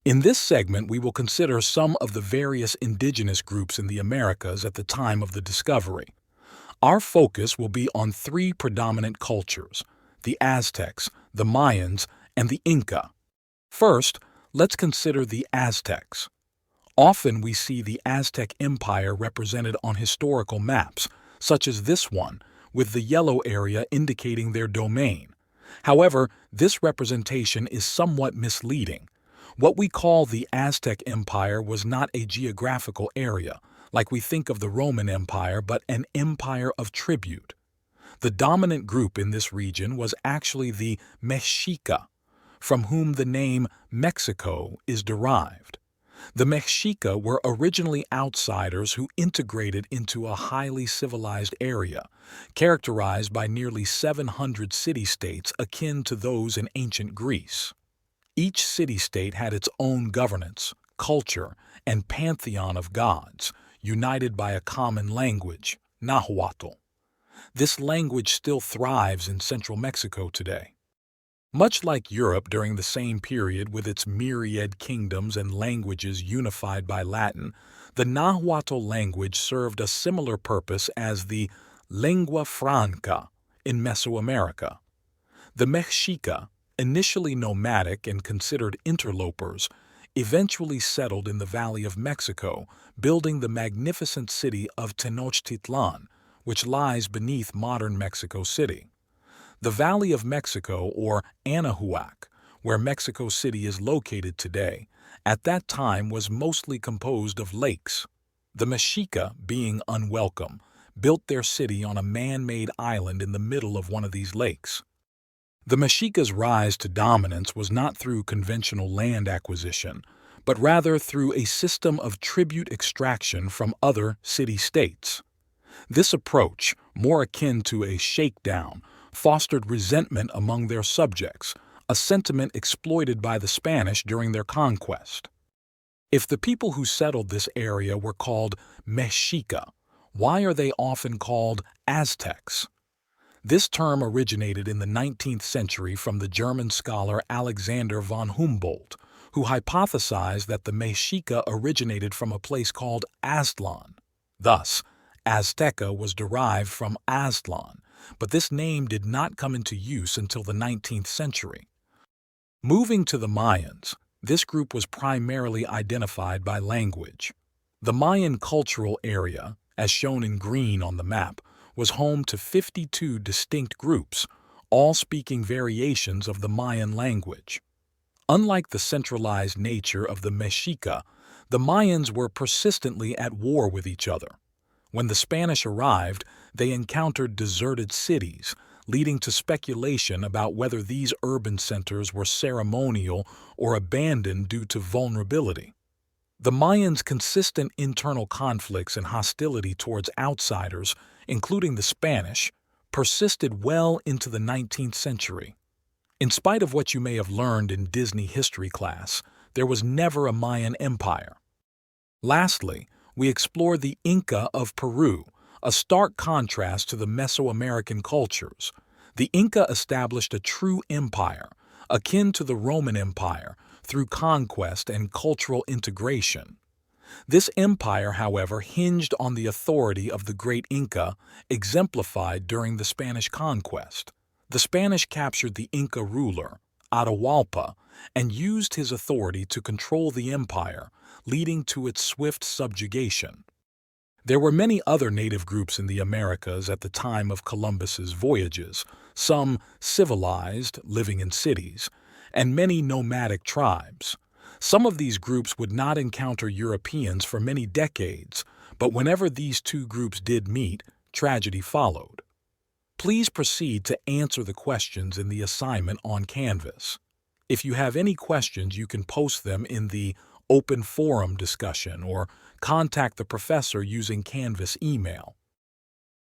In this segment, we will consider some of the various indigenous groups in the Americas at the time of the discovery. Our focus will be on three predominant cultures: the Aztecs, the Mayans, and the Inca. First, let's consider the Aztecs. Often we see the Aztec Empire represented on historical maps, such as this one, with the yellow area indicating their domain. However, this representation is somewhat misleading. What we call the Aztec Empire was not a geographical area, like we think of the Roman Empire, but an empire of tribute. The dominant group in this region was actually the Mexica, from whom the name Mexico is derived. The Mexica were originally outsiders who integrated into a highly civilized area, characterized by nearly 700 city-states akin to those in ancient Greece. Each city-state had its own governance, culture, and pantheon of gods, united by a common language, Nahuatl. This language still thrives in central Mexico today. Much like Europe during the same period with its myriad kingdoms and languages unified by Latin, the Nahuatl language served a similar purpose as the lingua franca in Mesoamerica. The Mexica, initially nomadic and considered interlopers, eventually settled in the Valley of Mexico, building the magnificent city of Tenochtitlan, which lies beneath modern Mexico City. The Valley of Mexico, or Anahuac, where Mexico City is located today, at that time was mostly composed of lakes. The Mexica, being unwelcome, built their city on a man-made island in the middle of one of these lakes. The Mexica's rise to dominance was not through conventional land acquisition, but rather through a system of tribute extraction from other city-states. This approach, more akin to a shakedown, fostered resentment among their subjects, a sentiment exploited by the Spanish during their conquest. If the people who settled this area were called Mexica, why are they often called Aztecs? This term originated in the 19th century from the German scholar Alexander von Humboldt, who hypothesized that the Mexica originated from a place called Aztlan. Thus, Azteca was derived from Aztlan, but this name did not come into use until the 19th century. Moving to the Mayans, this group was primarily identified by language. The Mayan cultural area, as shown in green on the map, was home to 52 distinct groups, all speaking variations of the Mayan language. Unlike the centralized nature of the Mexica, the Mayans were persistently at war with each other. When the Spanish arrived, they encountered deserted cities, leading to speculation about whether these urban centers were ceremonial or abandoned due to vulnerability. The Mayans' consistent internal conflicts and hostility towards outsiders, including the Spanish, persisted well into the 19th century. In spite of what you may have learned in Disney history class, there was never a Mayan empire. Lastly, we explore the Inca of Peru, a stark contrast to the Mesoamerican cultures. The Inca established a true empire, akin to the Roman Empire, through conquest and cultural integration. This empire, however, hinged on the authority of the great Inca, exemplified during the Spanish conquest. The Spanish captured the Inca ruler, Atahualpa, and used his authority to control the empire, leading to its swift subjugation. There were many other native groups in the Americas at the time of Columbus's voyages, some civilized, living in cities, and many nomadic tribes. Some of these groups would not encounter Europeans for many decades, but whenever these two groups did meet, tragedy followed. Please proceed to answer the questions in the assignment on Canvas. If you have any questions, you can post them in the open forum discussion or contact the professor using Canvas email.